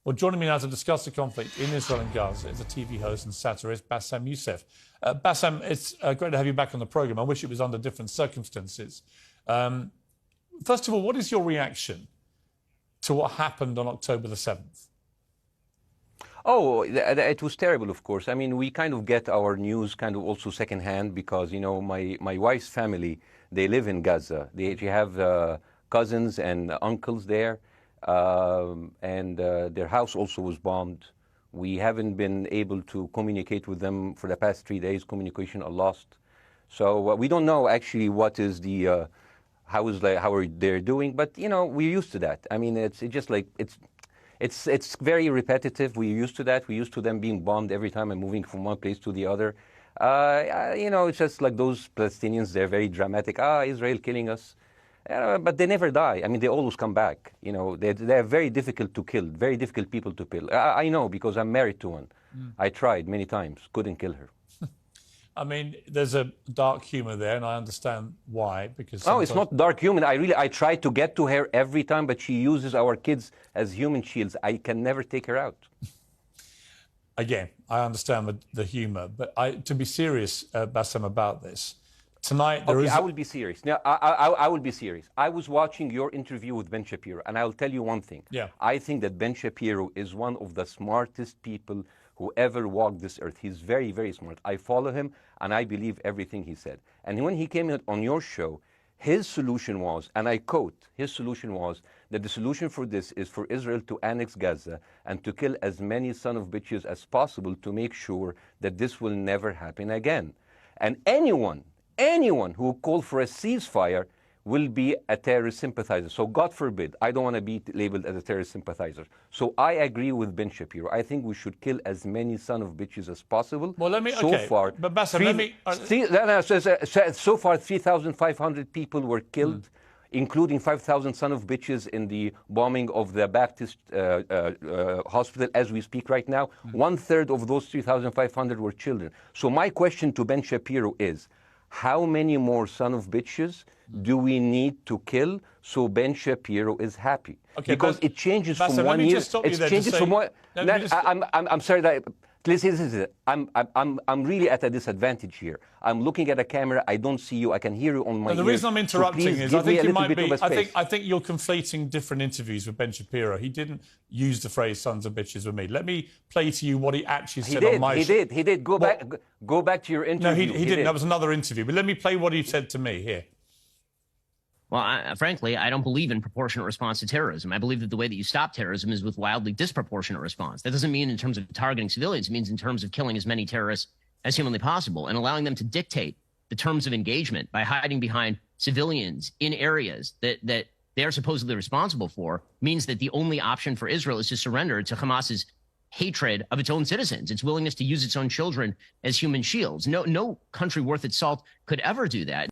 Well, joining me now to discuss the conflict in Israel and Gaza is a TV host and satirist, Bاسم Youssef. Bاسم, it's great to have you back on the programme. I wish it was under different circumstances. First of all, what is your reaction to what happened on October the 7th? Oh, it was terrible, of course. I mean, we kind of get our news kind of also secondhand because, you know, my wife's family, they live in Gaza. They have cousins and uncles there, and their house also was bombed. We haven't been able to communicate with them for the past 3 days. Communication are lost. So we don't know actually what is the, how are they doing, but, you know, we're used to that. I mean, it's just like, it's very repetitive. We're used to that. We're used to them being bombed every time and moving from one place to the other. You know, it's just like those Palestinians, they're very dramatic. Israel killing us. But they never die. I mean, they always come back. You know, they're very difficult to kill, very difficult people to kill. I know because I'm married to one. I tried many times, couldn't kill her. I mean, there's a dark humour there, and I understand why. Because no, it's not dark humour. I try to get to her every time, but she uses our kids as human shields. I can never take her out. Again, I understand the humour, but to be serious, Bاسم, about this, tonight there is... I will be serious. Now, I will be serious. I was watching your interview with Ben Shapiro, and I'll tell you one thing. Yeah. I think that Ben Shapiro is one of the smartest people who ever walked this earth. He's very, very smart. I follow him, and I believe everything he said. And when he came on your show, his solution was, and I quote, his solution was that the solution for this is for Israel to annex Gaza and to kill as many son of bitches as possible to make sure that this will never happen again. And anyone who called for a ceasefire will be a terrorist sympathizer. So God forbid, I don't want to be labeled as a terrorist sympathizer. So I agree with Ben Shapiro. I think we should kill as many son of bitches as possible. Well, let me, so okay, far, but Bاسm, let me... so far, 3,500 people were killed, including 5,000 son of bitches in the bombing of the Baptist hospital as we speak right now. 1/3 of those 3,500 were children. So my question to Ben Shapiro is, how many more son of bitches do we need to kill so Ben Shapiro is happy? Okay, because it changes Bاسm, from 1 year. It changes from one. I'm sorry that. Listen, I'm really at a disadvantage here. I'm looking at a camera. I don't see you. I can hear you on my ears. The reason I'm interrupting so is I think you might be. I think you're conflating different interviews with Ben Shapiro. He didn't use the phrase "sons of bitches" with me. Let me play to you what he actually said on my show. He did. Go back to your interview. No, he didn't. That was another interview. But let me play what he said to me here. Well, frankly, I don't believe in proportionate response to terrorism. I believe that the way that you stop terrorism is with wildly disproportionate response. That doesn't mean in terms of targeting civilians. It means in terms of killing as many terrorists as humanly possible and allowing them to dictate the terms of engagement by hiding behind civilians in areas that they are supposedly responsible for means that the only option for Israel is to surrender to Hamas's hatred of its own citizens, its willingness to use its own children as human shields. No country worth its salt could ever do that.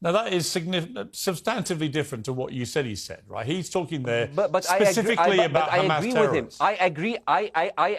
Now, that is substantively different to what you said he said, right? He's talking there but specifically about Hamas terrorists. I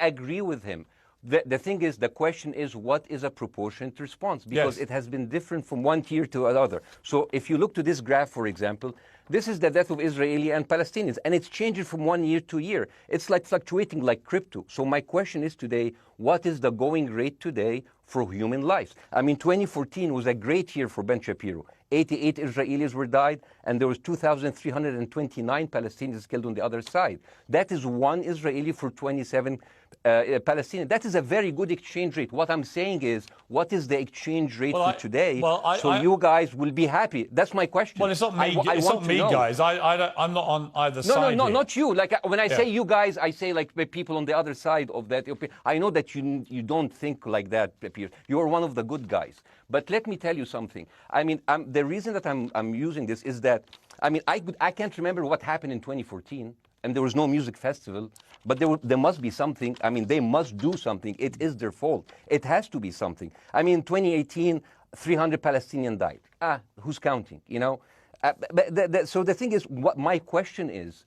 agree with him. The thing is, the question is, what is a proportionate response? Because it has been different from one tier to another. So if you look to this graph, for example, this is the death of Israeli and Palestinians, and it's changing from 1 year to year. It's like fluctuating like crypto. So my question is today, what is the going rate today for human lives? I mean, 2014 was a great year for Ben Shapiro. 88 Israelis were died, and there was 2,329 Palestinians killed on the other side. That is one Israeli for 27 Palestinians. That is a very good exchange rate. What I'm saying is, what is the exchange rate for today? So you guys will be happy. That's my question. Well, it's not me. It's not me, guys. I'm not on either side. No, not you. Like when I say you guys, I say like people on the other side of that. I know that you don't think like that, Piers. You are one of the good guys. But let me tell you something. I mean, the reason that I'm using this is that, I mean, I can't remember what happened in 2014, and there was no music festival, but there must be something. I mean, they must do something. It is their fault. It has to be something. I mean, 2018, 300 Palestinians died. Who's counting, you know? So the thing is, what my question is,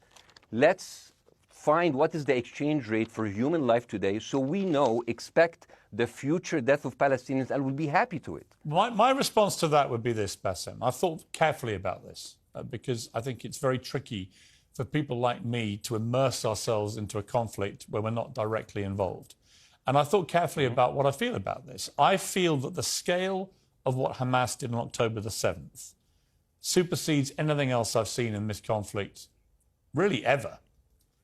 let's find what is the exchange rate for human life today so we know, expect the future death of Palestinians and will be happy to it. My response to that would be this, Bاسm. I've thought carefully about this because I think it's very tricky for people like me to immerse ourselves into a conflict where we're not directly involved. And I thought carefully about what I feel about this. I feel that the scale of what Hamas did on October the 7th supersedes anything else I've seen in this conflict, really ever.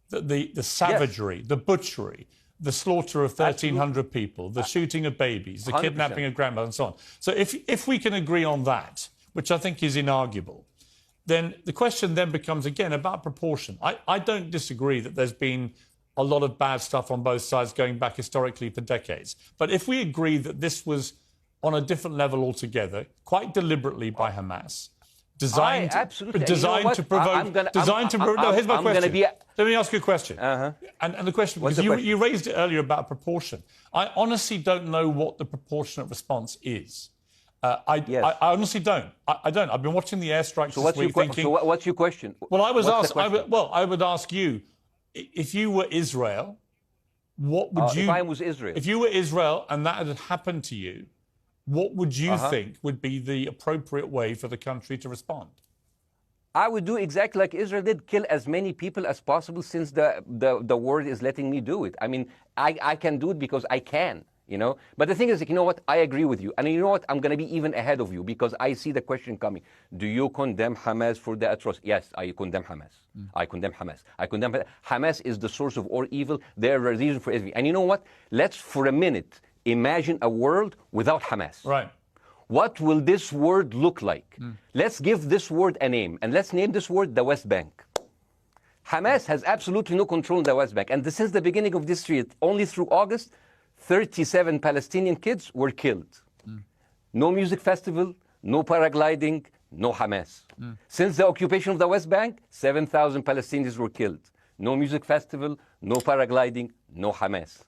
The savagery, the butchery, the slaughter of 1,300 people, the shooting of babies, the 100%. kidnapping of grandmothers and so on. So if we can agree on that, which I think is inarguable, then the question then becomes, again, about proportion. I don't disagree that there's been a lot of bad stuff on both sides going back historically for decades. But if we agree that this was on a different level altogether, quite deliberately by Hamas, designed to provoke... No, here's my question. Let me ask you a question. And the question, because you raised it earlier about proportion. I honestly don't know what the proportionate response is. I honestly don't. I don't. I've been watching the airstrikes this week thinking... So what's your question? Well, I would ask you, if you were Israel, what would you... If I was Israel? If you were Israel and that had happened to you, what would you think would be the appropriate way for the country to respond? I would do exactly like Israel did, kill as many people as possible, since the world is letting me do it. I mean, I can do it because I can, you know. But the thing is, you know what? I agree with you. And you know what? I'm going to be even ahead of you, because I see the question coming. Do you condemn Hamas for the atrocity? Yes, I condemn Hamas. I condemn Hamas. I condemn Hamas is the source of all evil. They're a reason for everything. And you know what? Let's, for a minute, imagine a world without Hamas. Right. What will this word look like? Let's give this word a name, and let's name this word the West Bank. Hamas has absolutely no control in the West Bank, and since the beginning of this year, only through August, 37 Palestinian kids were killed. No music festival, no paragliding, no Hamas. Since the occupation of the West Bank, 7,000 Palestinians were killed. No music festival, no paragliding, no Hamas.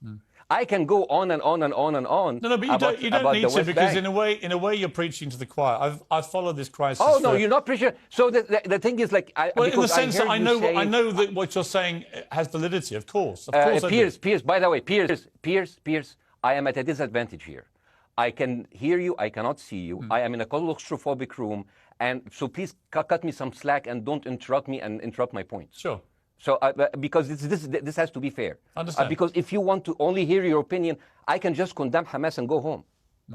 I can go on and on and on and on. No, but you don't need to, because in a way you're preaching to the choir. I've followed this crisis. Oh no, you're not preaching. So the thing is, like, well, in the sense that I know that what you're saying has validity. Of course, Piers. By the way, Piers. I am at a disadvantage here. I can hear you. I cannot see you. I am in a claustrophobic room, and so please cut me some slack and don't interrupt me and interrupt my points. Sure. So, because this has to be fair. Understand. Because if you want to only hear your opinion, I can just condemn Hamas and go home.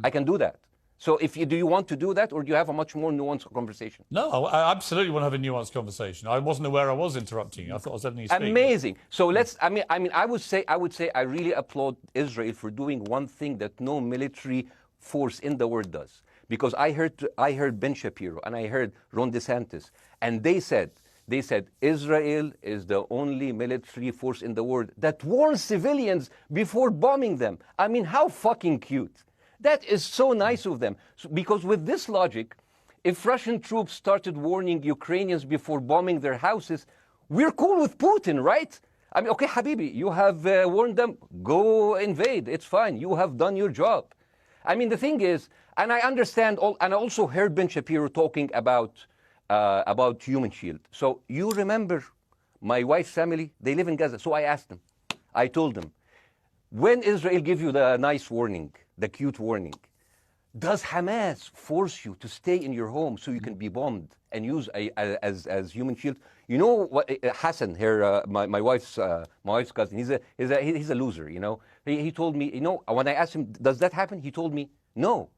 I can do that. So, do you want to do that, or do you have a much more nuanced conversation? No, I absolutely want to have a nuanced conversation. I wasn't aware I was interrupting you. I thought I was letting you speak. Amazing. So let's. I mean, I would say I really applaud Israel for doing one thing that no military force in the world does. Because I heard Ben Shapiro and I heard Ron DeSantis, and they said Israel is the only military force in the world that warns civilians before bombing them. I mean, how fucking cute. That is so nice of them. Because with this logic, if Russian troops started warning Ukrainians before bombing their houses, we're cool with Putin, right? I mean, okay, Habibi, you have warned them, go invade. It's fine. You have done your job. I mean, the thing is, and I understand, and I also heard Ben Shapiro talking about Human Shield. So you remember my wife's family, they live in Gaza. So I asked them, I told them, when Israel give you the nice warning, the cute warning, does Hamas force you to stay in your home so you can be bombed and use as Human Shield? You know what, Hassan here, my wife's cousin, he's a loser, you know. He told me, you know, when I asked him, does that happen? He told me, no.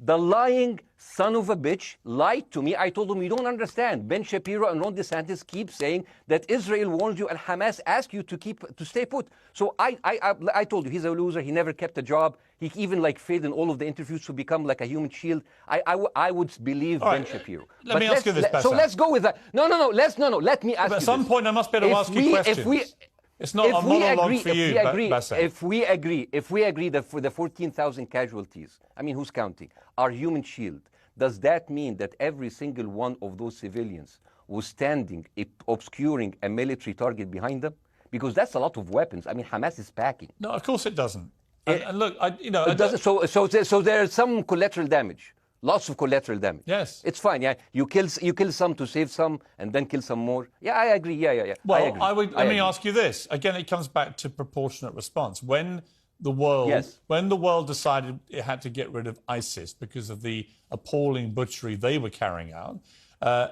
The lying son of a bitch lied to me. I told him, you don't understand. Ben Shapiro and Ron DeSantis keep saying that Israel warned you and Hamas asked you to stay put. So I told you, he's a loser. He never kept a job. He even failed in all of the interviews to become like a Human Shield. I would believe Ben Shapiro. Let me ask you this, Bassam. So let's go with that. No. Let me ask you this. At some point, I must be able to ask you questions. It's not a monologue for you, Bassam. If we agree that for the 14,000 casualties, I mean, who's counting, are Human Shield, does that mean that every single one of those civilians was standing, obscuring a military target behind them? Because that's a lot of weapons. I mean, Hamas is packing. No, of course it doesn't. And look, it doesn't. So there's some collateral damage. Lots of collateral damage. Yes. It's fine, yeah. You kill some to save some and then kill some more. Yeah, I agree. Yeah. Well, let me ask you this. Again, it comes back to proportionate response. When the world decided it had to get rid of ISIS because of the appalling butchery they were carrying out,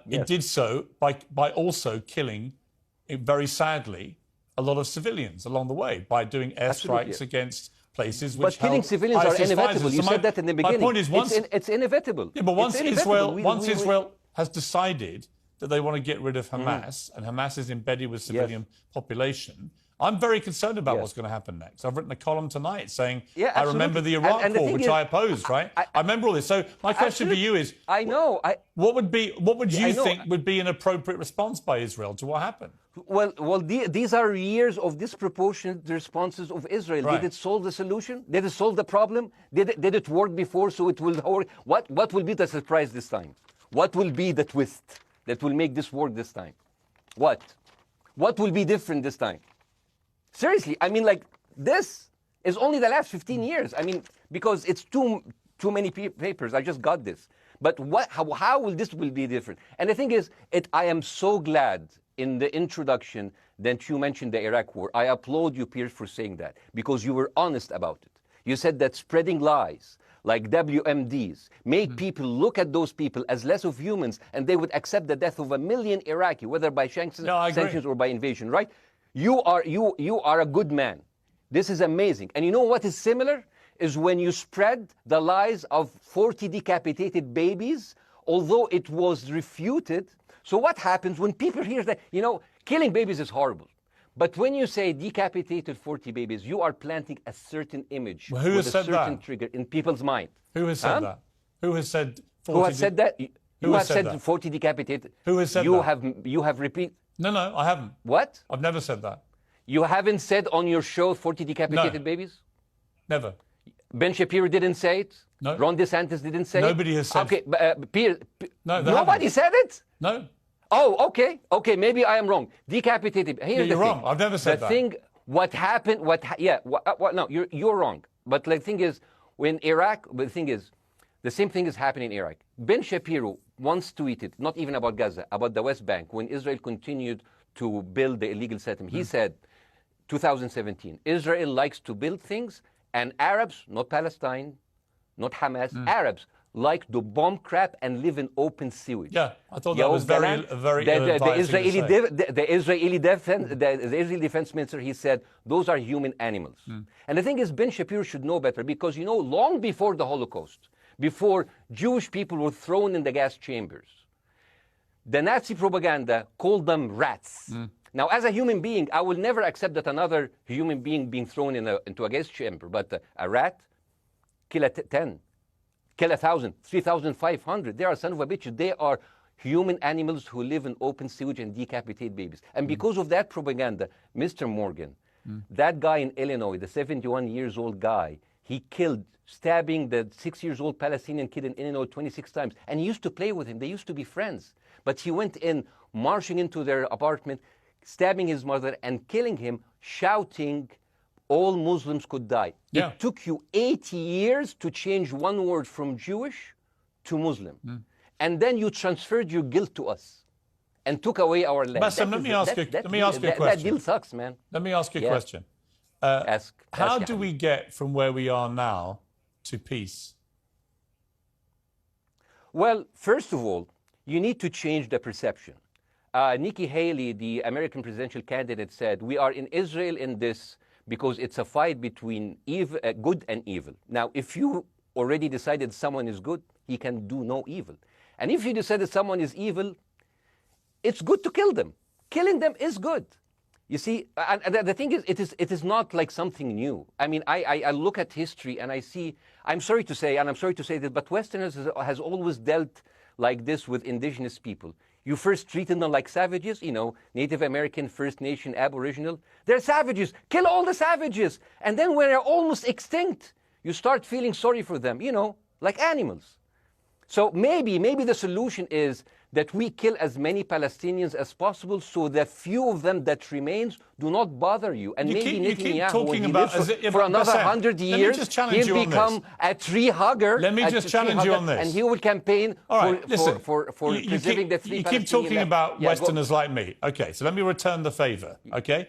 it did so by also killing very sadly, a lot of civilians along the way by doing airstrikes against places which But killing civilians are inevitable. You said that in the beginning. My point is, it's inevitable. Yeah, but once Israel has decided that they want to get rid of Hamas, and Hamas is embedded with civilian population, I'm very concerned about what's going to happen next. I've written a column tonight saying, I remember the Iraq War, which I opposed, right? I remember all this. So my question for you is, what would you think would be an appropriate response by Israel to what happened? Well, these are years of disproportionate responses of Israel. Right. Did it solve the solution? Did it solve the problem? Did it work before, so it will work? What will be the surprise this time? What will be the twist that will make this work this time? What will be different this time? Seriously, I mean, like, this is only the last 15 years. I mean, because it's too many papers. I just got this. But how will this be different? And the thing is, I am so glad in the introduction that you mentioned the Iraq War. I applaud you, Piers, for saying that, because you were honest about it. You said that spreading lies like WMDs make people look at those people as less of humans, and they would accept the death of 1 million Iraqi, whether by sanctions or by invasion, right? You are a good man. This is amazing. And you know what is similar? Is when you spread the lies of 40 decapitated babies, although it was refuted. So what happens when people hear that, killing babies is horrible. But when you say decapitated 40 babies, you are planting a certain image with a certain trigger in people's mind. Who has said that? Who has said 40? Who has said that? You have said 40 decapitated. Who has said that? You have repeated. No, I haven't. What? I've never said that. You haven't said on your show 40 decapitated babies? Never. Ben Shapiro didn't say it? No. Ron DeSantis didn't say Nobody it? has said it. Okay, nobody said it? No. Oh, okay, maybe I am wrong. Decapitated. Here's you're wrong. I've never said that. What happened, no, you're wrong. But the thing is, when Iraq, the thing is, the same thing is happening in Iraq. Ben Shapiro once tweeted, not even about Gaza, about the West Bank, when Israel continued to build the illegal settlement. He said, 2017, Israel likes to build things, and Arabs, not Palestine, not Hamas, Arabs like to bomb crap and live in open sewage. Yeah, I thought that was very the Israeli defense minister, he said, those are human animals. And the thing is, Ben Shapiro should know better, because, long before the Holocaust, before Jewish people were thrown in the gas chambers, the Nazi propaganda called them rats. Now, as a human being, I will never accept that another human being being thrown into a gas chamber, but a rat, kill 10. Kill 1,000, 3,500. They are son of a bitch. They are human animals who live in open sewage and decapitate babies. And because of that propaganda, Mr. Morgan, that guy in Illinois, the 71-years-old guy, he killed, stabbing the 6-year-old Palestinian kid in Illinois 26 times. And he used to play with him. They used to be friends. But he went in, marching into their apartment, stabbing his mother and killing him, shouting, all Muslims could die. Yeah. It took you 80 years to change one word from Jewish to Muslim. And then you transferred your guilt to us and took away our land. Bassem, let me ask you a question. That deal sucks, man. Let me ask you a question. How do we get from where we are now to peace? Well, first of all, you need to change the perception. Nikki Haley, the American presidential candidate, said, we are in Israel in this because it's a fight between good and evil. Now, if you already decided someone is good, he can do no evil. And if you decided someone is evil, it's good to kill them. Killing them is good. You see, and the thing is, it is not like something new. I mean, I look at history and I see, I'm sorry to say this, but Westerners has always dealt like this with indigenous people. You first treated them like savages, Native American, First Nation, Aboriginal. They're savages. Kill all the savages. And then when they're almost extinct, you start feeling sorry for them, like animals. So maybe the solution is that we kill as many Palestinians as possible, so the few of them that remains do not bother you. And maybe Netanyahu, when he lives for another 100 years, he'll become a tree hugger. Let me just challenge you on this. And he will campaign for preserving the three Palestinian. You keep talking about Westerners like me. Okay, so let me return the favor, okay?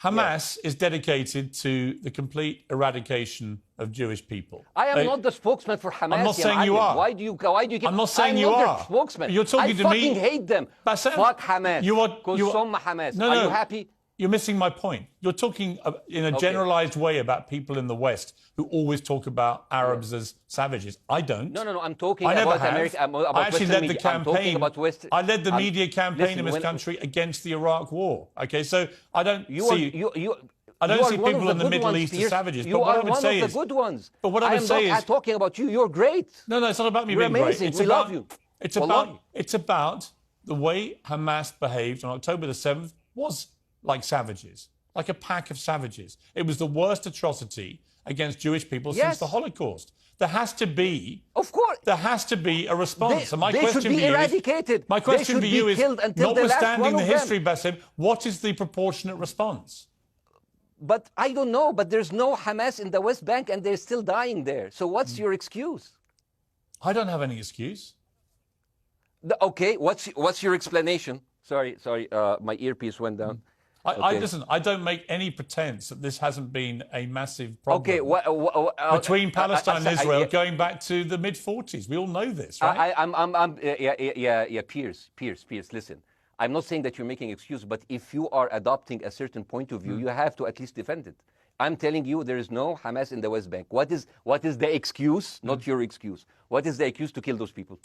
Hamas is dedicated to the complete eradication of Jewish people. I am not the spokesman for Hamas. I'm not saying you are. Why do you keep... I'm not saying I'm you not are. their spokesman. You're talking to me. I fucking hate them. Bassem, Fuck Hamas. You are Hamas. No, are you happy? You're missing my point. You're talking in a generalized way about people in the West who always talk about Arabs as savages. I don't. No. I'm talking about America. I actually led the campaign. I led the media campaign in this country against the Iraq War. Okay, so I don't see. I don't see people in the Middle East as savages. You are one of the good ones. But what I would say is, I'm talking about you. You're great. No, it's not about me being amazing. great. We love you. It's about the way Hamas behaved on October the 7th was like savages, like a pack of savages. It was the worst atrocity against Jewish people since the Holocaust. There has to be, of course, there has to be a response. They should be eradicated. My question for you is, notwithstanding the history, Bassem, what is the proportionate response? But I don't know. But there's no Hamas in the West Bank, and they're still dying there. So what's your excuse? I don't have any excuse. Okay, what's your explanation? Sorry, my earpiece went down. Listen, I don't make any pretense that this hasn't been a massive problem between Palestine and Israel going back to the mid-40s. We all know this, right? Piers, listen. I'm not saying that you're making excuses, but if you are adopting a certain point of view, you have to at least defend it. I'm telling you, there is no Hamas in the West Bank. What is the excuse? Not your excuse. What is the excuse to kill those people?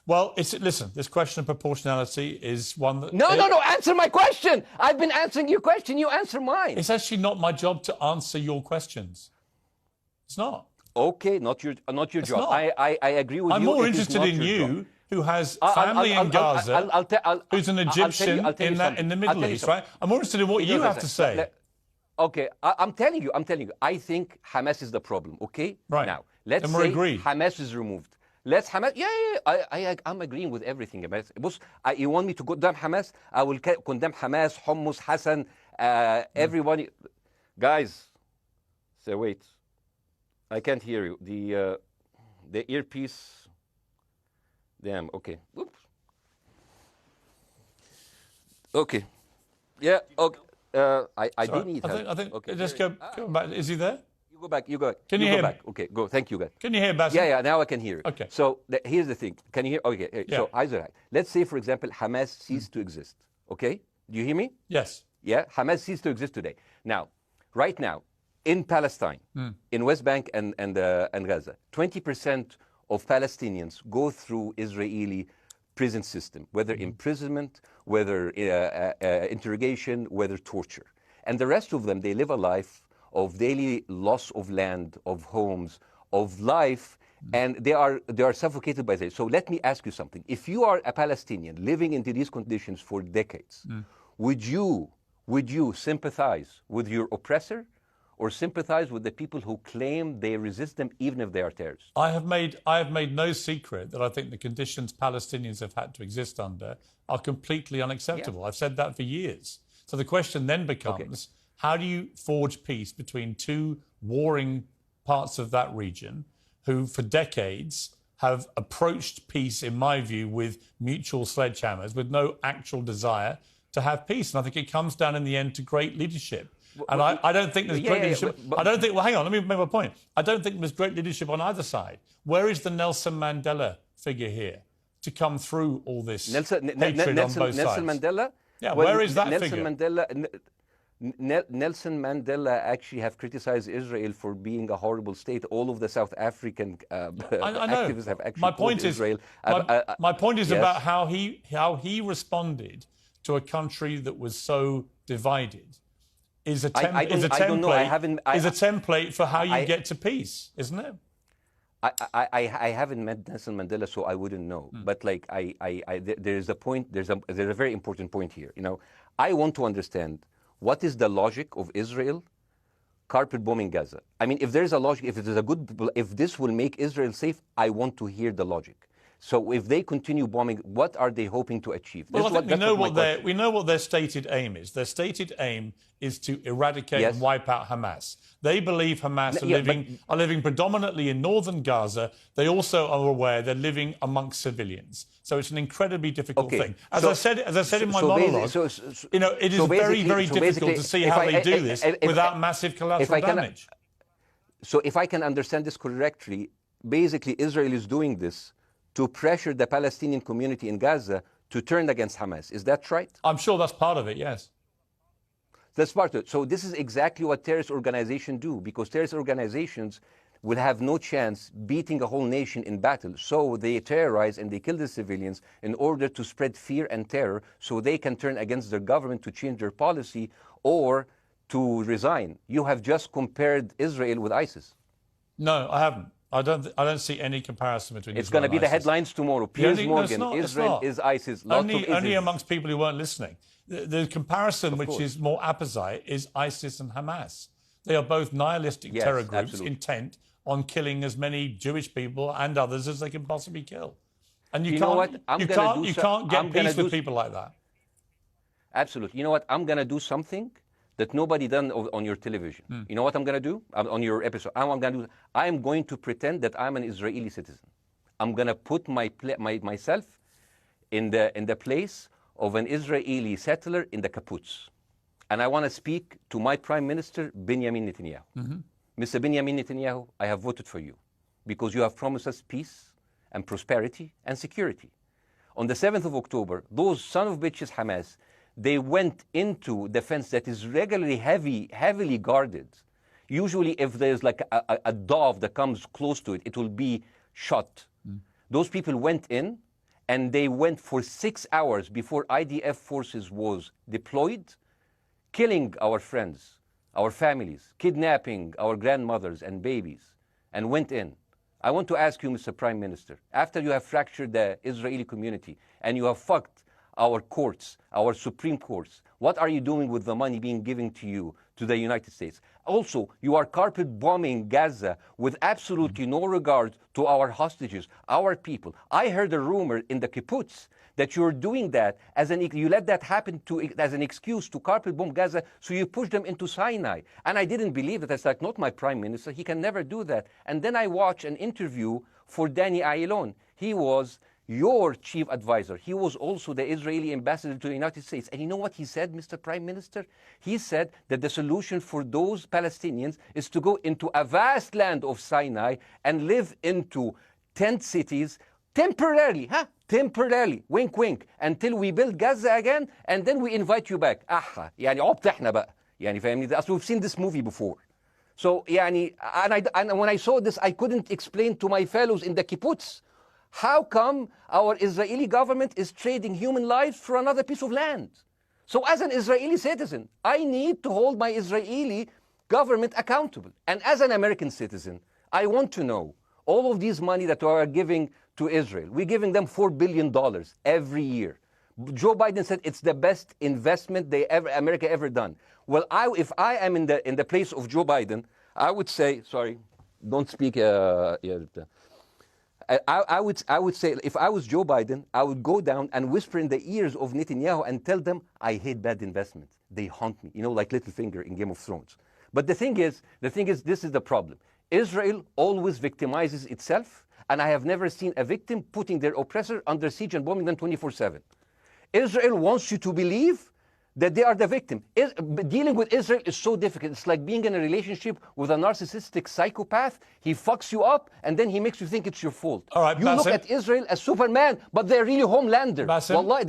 Well, listen, this question of proportionality is one that... No, answer my question! I've been answering your question, you answer mine. It's actually not my job to answer your questions. It's not. Okay, not your job. Not. I agree with you. I'm more interested in you, who has family in Gaza, who's an Egyptian in the Middle East, right? I'm more interested in what you have to say. Okay, I'm telling you, I think Hamas is the problem, okay? Right. Now, let's say Hamas is removed. Let's Hamas. I'm agreeing with everything. You want me to condemn Hamas? I will condemn Hamas, Hummus, Hassan, everyone. Guys, so wait. I can't hear you. The earpiece. Damn. Okay. Oops. Okay. Yeah. Okay. I do need help. I think. Okay. Just go back. Is he there? You go back. Can you hear me? Okay, go. Thank you, guys. Can you hear, Bassem? Yeah, now I can hear you. Okay. So here's the thing. Can you hear? Okay. So, let's say, for example, Hamas ceased to exist. Okay? Do you hear me? Yes. Yeah? Hamas ceased to exist today. Now, right now, in Palestine, in West Bank and Gaza, 20% of Palestinians go through Israeli prison system, whether imprisonment, whether interrogation, whether torture. And the rest of them, they live a life of daily loss of land, of homes, of life, and they are suffocated by this. So let me ask you something. If you are a Palestinian living into these conditions for decades, would you sympathize with your oppressor or sympathize with the people who claim they resist them even if they are terrorists? I have made no secret that I think the conditions Palestinians have had to exist under are completely unacceptable. Yeah. I've said that for years. So the question then becomes, how do you forge peace between two warring parts of that region who for decades have approached peace, in my view, with mutual sledgehammers, with no actual desire to have peace? And I think it comes down in the end to great leadership. And I don't think there's great leadership. I don't think, well, hang on, let me make my point. I don't think there's great leadership on either side. Where is the Nelson Mandela figure here to come through all this hatred on both sides? Nelson Mandela? Yeah, where is that figure? Nelson Mandela actually have criticized Israel for being a horrible state. All of the South African activists have actually called Israel. My point is about how he responded to a country that was so divided. Is a template for how you get to peace, isn't it? I haven't met Nelson Mandela, so I wouldn't know. But there is a point. There's a very important point here. You know, I want to understand what is the logic of Israel carpet bombing Gaza. I mean, if there is a logic, if this will make Israel safe, I want to hear the logic. So if they continue bombing, what are they hoping to achieve? Well, I think we know what their stated aim is. Their stated aim is to eradicate and wipe out Hamas. They believe Hamas are living predominantly in northern Gaza. They also are aware they're living amongst civilians. So it's an incredibly difficult thing. As I said in my monologue, it is very, very difficult to see how they do this without massive collateral damage. So if I can understand this correctly, basically Israel is doing this to pressure the Palestinian community in Gaza to turn against Hamas. Is that right? I'm sure that's part of it, yes. That's part of it. So this is exactly what terrorist organizations do, because terrorist organizations will have no chance beating a whole nation in battle. So they terrorize and they kill the civilians in order to spread fear and terror so they can turn against their government to change their policy or to resign. You have just compared Israel with ISIS. No, I haven't. I don't see any comparison between It's going to be the headlines tomorrow. Piers Morgan, Israel is ISIS. Only amongst people who weren't listening. The comparison, which is more apposite, is ISIS and Hamas. They are both nihilistic terror groups intent on killing as many Jewish people and others as they can possibly kill. And you can't get peace with people like that. Absolutely. You know what? I'm going to do something that nobody done on your television. You know what I'm going to do on your episode? I'm going to pretend that I'm an Israeli citizen. I'm going to put myself in the place of an Israeli settler in the kibbutz. And I want to speak to my Prime Minister, Benjamin Netanyahu. Mr. Benjamin Netanyahu, I have voted for you because you have promised us peace and prosperity and security. On the 7th of October, those son of bitches Hamas, they went into the fence that is regularly heavily guarded. Usually if there's like a dove that comes close to it, it will be shot. Those people went in and they went for 6 hours before IDF forces was deployed, killing our friends, our families, kidnapping our grandmothers and babies, and went in. I want to ask you, Mr. Prime Minister, after you have fractured the Israeli community and you have fucked our courts, our Supreme Courts, what are you doing with the money being given to you, to the United States? Also, you are carpet bombing Gaza with absolutely no regard to our hostages, our people. I heard a rumor in the kibbutz that you're doing that you let that happen as an excuse to carpet bomb Gaza, so you push them into Sinai. And I didn't believe it. It's like, not my prime minister. He can never do that. And then I watched an interview for Danny Ayalon. He was your chief advisor. He was also the Israeli ambassador to the United States. And you know what he said, Mr. Prime Minister? He said that the solution for those Palestinians is to go into a vast land of Sinai and live into tent cities temporarily, temporarily, wink wink, until we build Gaza again, and then we invite you back. يعني عبط احنا بقى. يعني فاهمني؟ We've seen this movie before. So يعني, and when I saw this, I couldn't explain to my fellows in the kibbutz, how come our Israeli government is trading human lives for another piece of land? So as an Israeli citizen, I need to hold my Israeli government accountable. And as an American citizen, I want to know all of these money that we are giving to Israel. We're giving them $4 billion every year. Joe Biden said it's the best investment America ever done. Well, if I am in the place of Joe Biden, I would say, sorry, don't speak. I would say, if I was Joe Biden, I would go down and whisper in the ears of Netanyahu and tell them, I hate bad investments. They haunt me, like Littlefinger in Game of Thrones. But the thing is, this is the problem. Israel always victimizes itself, and I have never seen a victim putting their oppressor under siege and bombing them 24/7. Israel wants you to believe that they are the victim. Dealing with Israel is so difficult. It's like being in a relationship with a narcissistic psychopath. He fucks you up, and then he makes you think it's your fault. All right, you Bاسم. look at Israel as Superman, but they're really Homelander. Bاسm. Wallahi,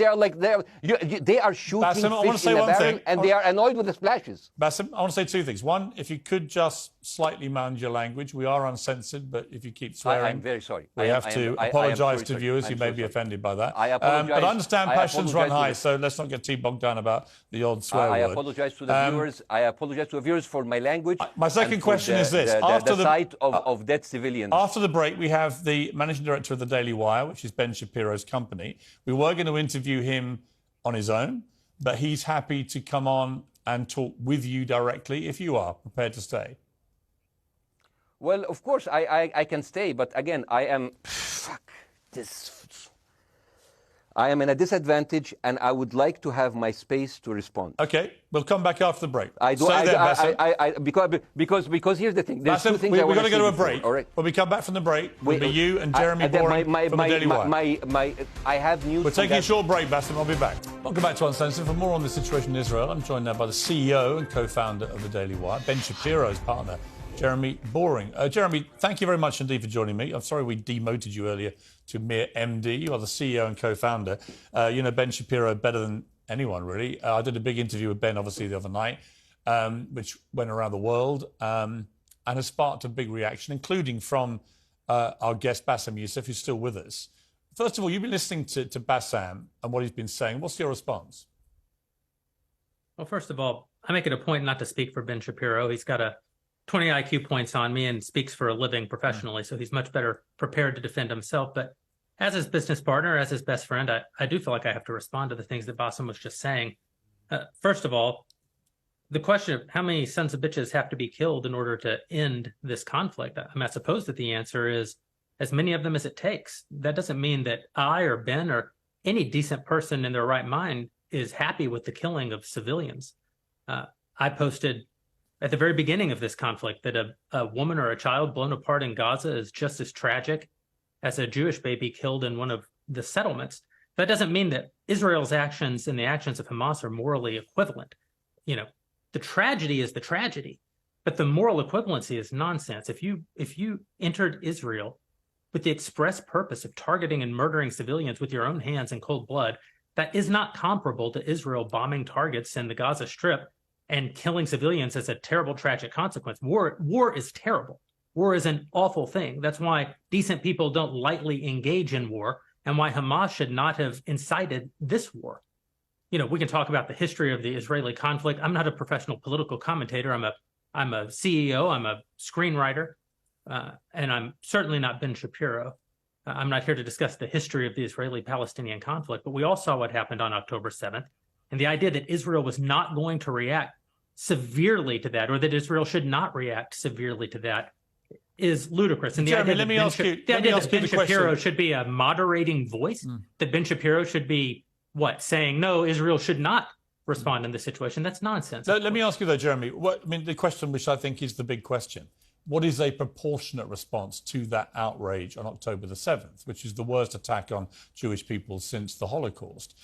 they are shooting Bاسm, fish in a barrel, and they are annoyed with the splashes. Bاسm, I want to say two things. One, if you could just slightly manage your language. We are uncensored, but if you keep swearing, I'm very sorry. We have to apologise to viewers who may be offended by that. I apologize. But I understand passions run high, so let's not get too bogged down about the odd swear word. I apologize to the viewers. I apologize to the viewers for my language. My second question is this: after the sight of dead civilians. After the break, we have the managing director of the Daily Wire, which is Ben Shapiro's company. We were going to interview him on his own, but he's happy to come on and talk with you directly if you are prepared to stay. Well, of course, I can stay, but again, I am... I am in a disadvantage, and I would like to have my space to respond. Okay, we'll come back after the break. Because here's the thing. There's Bassem, two things we're I going to go to a before, break. all right? When we come back from the break, we'll be you and Jeremy Boring from the Daily Wire. I have news. We're taking a short break, Bassem. I'll be back. Welcome back to Uncensored. For more on the situation in Israel, I'm joined now by the CEO and co-founder of the Daily Wire, Ben Shapiro's partner, Jeremy Boring. Jeremy, thank you very much indeed for joining me. I'm sorry we demoted you earlier to mere MD. You are the CEO and co-founder. You know Ben Shapiro better than anyone, really. I did a big interview with Ben, obviously, the other night, which went around the world and has sparked a big reaction, including from our guest, Bassem Youssef, who's still with us. First of all, you've been listening to Bassem and what he's been saying. What's your response? Well, first of all, I make it a point not to speak for Ben Shapiro. He's got a 20 IQ points on me and speaks for a living professionally, so he's much better prepared to defend himself. But as his business partner, as his best friend, I do feel like I have to respond to the things that Bassem was just saying. First of all, the question of how many sons of bitches have to be killed in order to end this conflict, I suppose that the answer is as many of them as it takes. That doesn't mean that I or Ben or any decent person in their right mind is happy with the killing of civilians. I posted at the very beginning of this conflict that a woman or a child blown apart in Gaza is just as tragic as a Jewish baby killed in one of the settlements. That doesn't mean that Israel's actions and the actions of Hamas are morally equivalent. You know, the tragedy is the tragedy, but the moral equivalency is nonsense. If you entered Israel with the express purpose of targeting and murdering civilians with your own hands in cold blood, that is not comparable to Israel bombing targets in the Gaza Strip and killing civilians as a terrible, tragic consequence. War is terrible. War is an awful thing. That's why decent people don't lightly engage in war, and why Hamas should not have incited this war. You know, we can talk about the history of the Israeli conflict. I'm not a professional political commentator. I'm a CEO. I'm a screenwriter, and I'm certainly not Ben Shapiro. I'm not here to discuss the history of the Israeli-Palestinian conflict, but we all saw what happened on October 7th. And the idea that Israel was not going to react severely to that, or that Israel should not react severely to that, is ludicrous. And the Jeremy, idea that Ben Shapiro should be a moderating voice, that Ben Shapiro should be, saying, no, Israel should not respond in this situation, that's nonsense. Let me ask you, though, Jeremy, the question which I think is the big question. What is a proportionate response to that outrage on October the 7th, which is the worst attack on Jewish people since the Holocaust?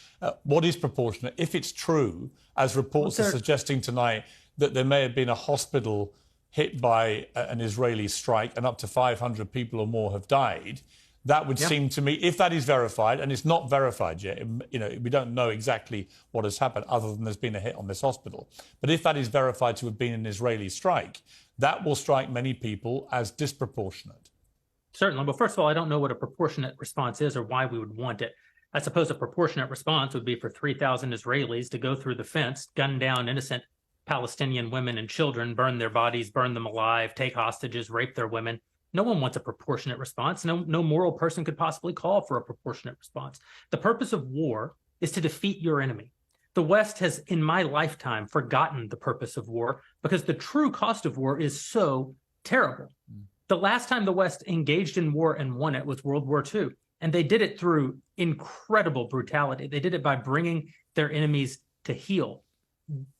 What is proportionate? If it's true, as reports are suggesting tonight, that there may have been a hospital hit by an Israeli strike and up to 500 people or more have died, that would seem to me, if that is verified, and it's not verified yet, you know, we don't know exactly what has happened other than there's been a hit on this hospital. But if that is verified to have been an Israeli strike, that will strike many people as disproportionate. Certainly. Well, first of all, I don't know what a proportionate response is or why we would want it. I suppose a proportionate response would be for 3,000 Israelis to go through the fence, gun down innocent Palestinian women and children, burn their bodies, burn them alive, take hostages, rape their women. No one wants a proportionate response. No moral person could possibly call for a proportionate response. The purpose of war is to defeat your enemy. The West has, in my lifetime, forgotten the purpose of war because the true cost of war is so terrible. The last time the West engaged in war and won it was World War II, and they did it through incredible brutality. They did it by bringing their enemies to heel.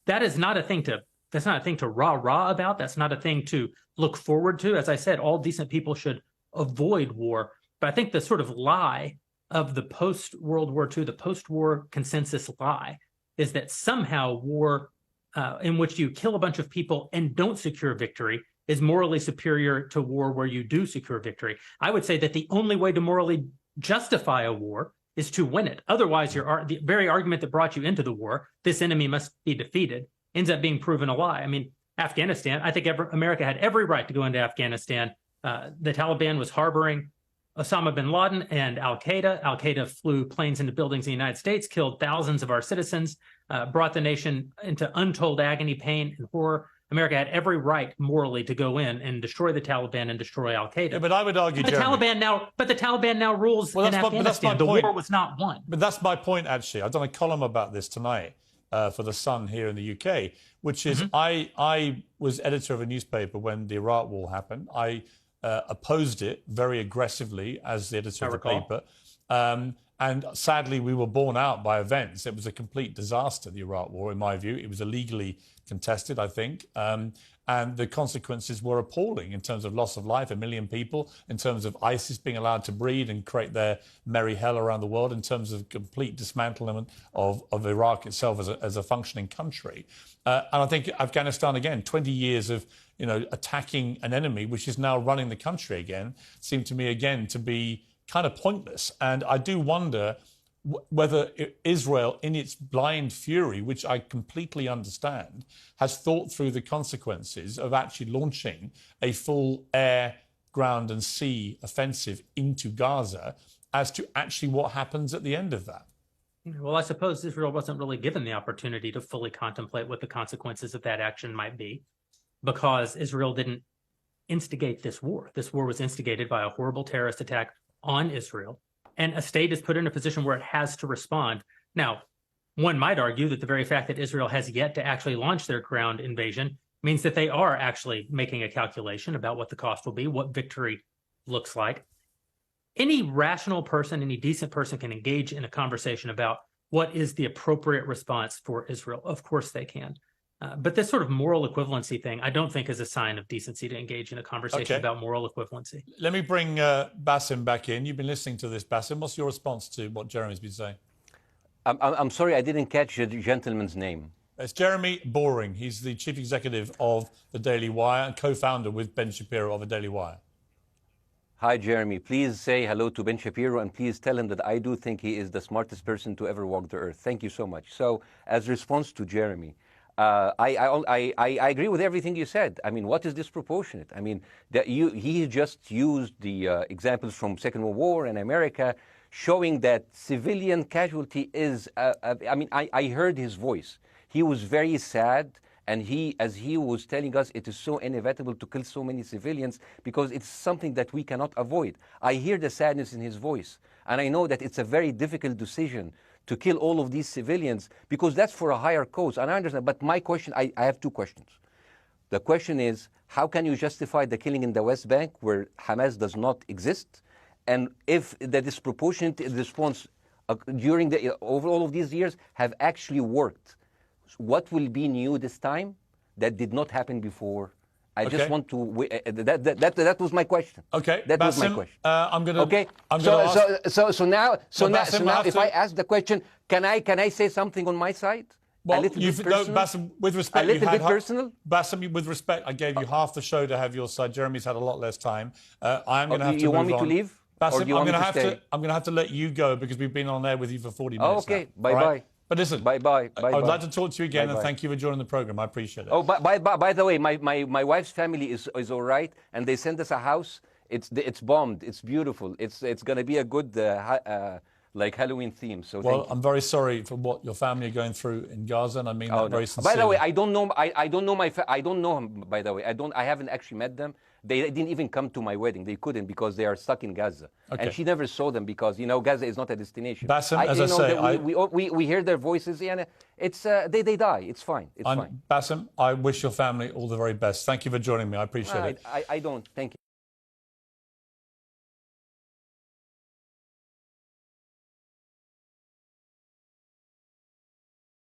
That is not a thing to That's not a thing to rah-rah about. That's not a thing to look forward to. As I said, all decent people should avoid war. But I think the sort of lie of the post-World War II, the post-war consensus lie, is that somehow war in which you kill a bunch of people and don't secure victory is morally superior to war where you do secure victory. I would say that the only way to morally justify a war is to win it. Otherwise, the very argument that brought you into the war, this enemy must be defeated, ends up being proven a lie. I mean, Afghanistan, I think America had every right to go into Afghanistan. The Taliban was harboring Osama bin Laden and al-Qaeda. Al-Qaeda flew planes into buildings in the United States, killed thousands of our citizens, brought the nation into untold agony, pain, and horror. America had every right morally to go in and destroy the Taliban and destroy al-Qaeda. Yeah, but I would argue, the Taliban now rules in Afghanistan. The war was not won. But that's my point, actually. I've done a column about this tonight for The Sun here in the UK, which is I was editor of a newspaper when the Iraq war happened. I opposed it very aggressively as the editor of the paper. And sadly, we were borne out by events. It was a complete disaster, the Iraq War, in my view. It was illegally contested, I think. And the consequences were appalling in terms of loss of life, 1 million people, in terms of ISIS being allowed to breed and create their merry hell around the world, in terms of complete dismantlement of Iraq itself as a functioning country. And I think Afghanistan, again, 20 years of attacking an enemy, which is now running the country again, seemed to me, again, to be kind of pointless. And I do wonder whether Israel, in its blind fury, which I completely understand, has thought through the consequences of actually launching a full air, ground and sea offensive into Gaza as to actually what happens at the end of that. Well, I suppose Israel wasn't really given the opportunity to fully contemplate what the consequences of that action might be, because Israel didn't instigate this war. This war was instigated by a horrible terrorist attack on Israel, and a state is put in a position where it has to respond. Now, one might argue that the very fact that Israel has yet to actually launch their ground invasion means that they are actually making a calculation about what the cost will be, what victory looks like. Any rational person, any decent person can engage in a conversation about what is the appropriate response for Israel. Of course they can. But this sort of moral equivalency thing, I don't think is a sign of decency to engage in a conversation about moral equivalency. Let me bring Bاسم back in. You've been listening to this, Bاسم. What's your response to what Jeremy's been saying? I'm sorry, I didn't catch the gentleman's name. It's Jeremy Boring. He's the chief executive of the Daily Wire and co-founder with Ben Shapiro of the Daily Wire. Hi, Jeremy. Please say hello to Ben Shapiro, and please tell him that I do think he is the smartest person to ever walk the earth. Thank you so much. So, as a response to Jeremy, I agree with everything you said. I mean, what is disproportionate? I mean, he just used the examples from Second World War and America, showing that civilian casualty is, I mean, I heard his voice. He was very sad, and as he was telling us, it is so inevitable to kill so many civilians because it's something that we cannot avoid. I hear the sadness in his voice, and I know that it's a very difficult decision to kill all of these civilians because that's for a higher cause. And I understand, but my question, I have two questions. The question is, how can you justify the killing in the West Bank where Hamas does not exist? And if the disproportionate response during over all of these years have actually worked, what will be new this time that did not happen before? I just want to. That was my question. Okay, that was my question. I'm gonna. Okay. So now, if I ask the question, can I say something on my side? Well, a little bit personal. Bاسم, with respect, a little bit personal. Bاسm, with respect, I gave you half the show to have your side. Jeremy's had a lot less time. I'm going to have to. You want me to leave? Bاسm, I'm going to have to let you go because we've been on there with you for 40 minutes. Okay. Bye bye. But listen, bye. I would like to talk to you again, and thank you for joining the program. I appreciate it. Oh, by the way, my wife's family is all right, and they sent us a house. It's bombed. It's beautiful. It's going to be a good like Halloween theme. So I'm very sorry for what your family are going through in Gaza, and I mean that very sincerely. By the way, I don't know. I don't know I don't know him. By the way, I haven't actually met them. They didn't even come to my wedding. They couldn't because they are stuck in Gaza. Okay. And she never saw them because, Gaza is not a destination. Bاسm, as I say, we hear their voices and it's, they die. It's fine. It's fine. Bاسm, I wish your family all the very best. Thank you for joining me. I appreciate it. I don't. Thank you.